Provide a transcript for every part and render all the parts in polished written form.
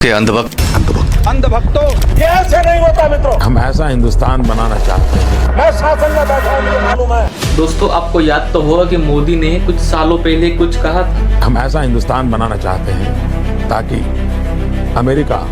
हे अंधभक्त अंधभक्तों, ये ऐसे नहीं होता मित्रों। हम ऐसा हिंदुस्तान बनाना चाहते हैं। मैं शासन में बैठा हूं, मुझे मालूम है। दोस्तों, आपको याद तो होगा कि मोदी ने कुछ सालों पहले कुछ कहा था। हम ऐसा हिंदुस्तान बनाना चाहते हैं ताकि अमेरिका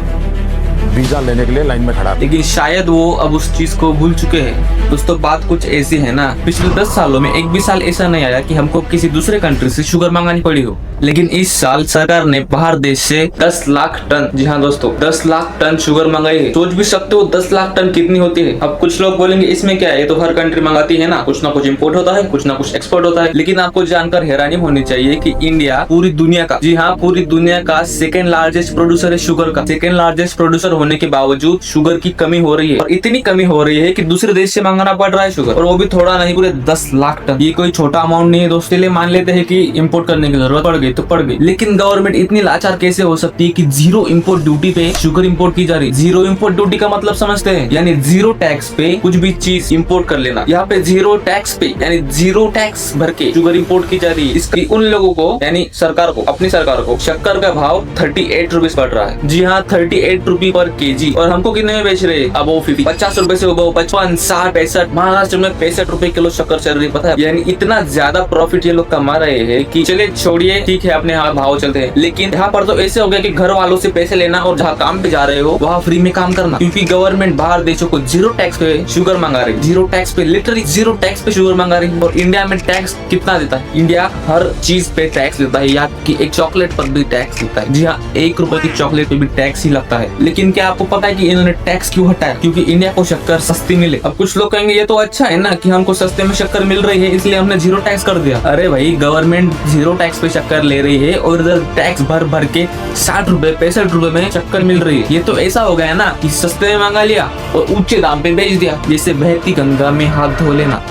वीजा लेने के लिए लाइन में खड़ा रहे। लेकिन शायद वो अब उस चीज को भूल चुके हैं। दोस्तों, बात कुछ ऐसी है ना, पिछले 10 सालों में एक भी साल ऐसा नहीं आया कि हमको किसी दूसरे कंट्री से शुगर मंगानी पड़ी हो। लेकिन इस साल सरकार ने बाहर देश से 10 लाख टन, जी हाँ दोस्तों, 10 लाख टन शुगर मंगाई है। सोच भी सकते हो 10 लाख टन कितनी होती है। अब कुछ लोग बोलेंगे इसमें क्या है, ये तो हर कंट्री मंगाती है ना कुछ इम्पोर्ट होता है, कुछ ना कुछ एक्सपोर्ट होता है। लेकिन आपको जानकर हैरानी होनी चाहिए कि इंडिया पूरी दुनिया का, जी हाँ, पूरी दुनिया का सेकेंड लार्जेस्ट प्रोड्यूसर है शुगर का। सेकेंड लार्जेस्ट प्रोड्यूसर होने के बावजूद शुगर की कमी हो रही है, और इतनी कमी हो रही है कि दूसरे देश से मंगाना पड़ रहा है शुगर, और वो भी थोड़ा नहीं, पूरे 10 लाख टन। ये कोई छोटा अमाउंट नहीं है दोस्तों। ले मान लेते हैं कि इंपोर्ट करने की जरूरत पड़ गई तो पड़ गई, लेकिन गवर्नमेंट इतनी लाचार कैसे हो सकती है कि जीरो इंपोर्ट ड्यूटी पे शुगर इंपोर्ट की जा रही। जीरो इंपोर्ट ड्यूटी का मतलब समझते हैं, यानी जीरो टैक्स पे कुछ भी चीज इंपोर्ट कर लेना। यहाँ पे जीरो टैक्स पे, यानी जीरो टैक्स भर के शुगर इंपोर्ट की जा रही है। इसकी उन लोगों को, यानी सरकार को, अपनी सरकार को, शक्कर का भाव 38 रुपीज पड़ रहा है। जी हाँ, 38 रुपी पर केजी। और हमको कितने में बेच रहे हैं? अब वो 50 रुपए से 55, 60, 65, महाराष्ट्र में 65 रुपए किलो शक्कर चल रही, पता है? यानी इतना ज्यादा प्रॉफिट ये लोग कमा रहे हैं कि चले छोड़िए, ठीक है, अपने यहाँ भाव चलते हैं। लेकिन यहाँ पर तो ऐसे हो गया कि घर वालों से पैसे लेना और जहाँ काम पे जा रहे हो वहाँ फ्री में काम करना, क्योंकि गवर्नमेंट बाहर देशों को जीरो टैक्स पे शुगर मंगा रही, जीरो टैक्स पे, लिटरली जीरो टैक्स पे शुगर मंगा रही। और इंडिया में टैक्स कितना देता है? इंडिया हर चीज पे टैक्स देता है, या कि एक चॉकलेट पर भी टैक्स देता है। जी हाँ, 1 रुपए की चॉकलेट पे भी टैक्स ही लगता है। लेकिन क्या आपको पता है कि इन्होंने टैक्स क्यों हटाया? क्योंकि इंडिया को शक्कर सस्ती मिले। अब कुछ लोग कहेंगे ये तो अच्छा है ना कि हमको सस्ते में शक्कर मिल रही है, इसलिए हमने जीरो टैक्स कर दिया। अरे भाई, गवर्नमेंट जीरो टैक्स पे शक्कर ले रही है और इधर टैक्स भर भर के 60 रुपए 65 रुपए में शक्कर मिल रही है। ये तो ऐसा हो गया है ना कि सस्ते में मंगा लिया और ऊंचे दाम पे बेच दिया, जैसे बहती गंगा में हाथ धो लेना।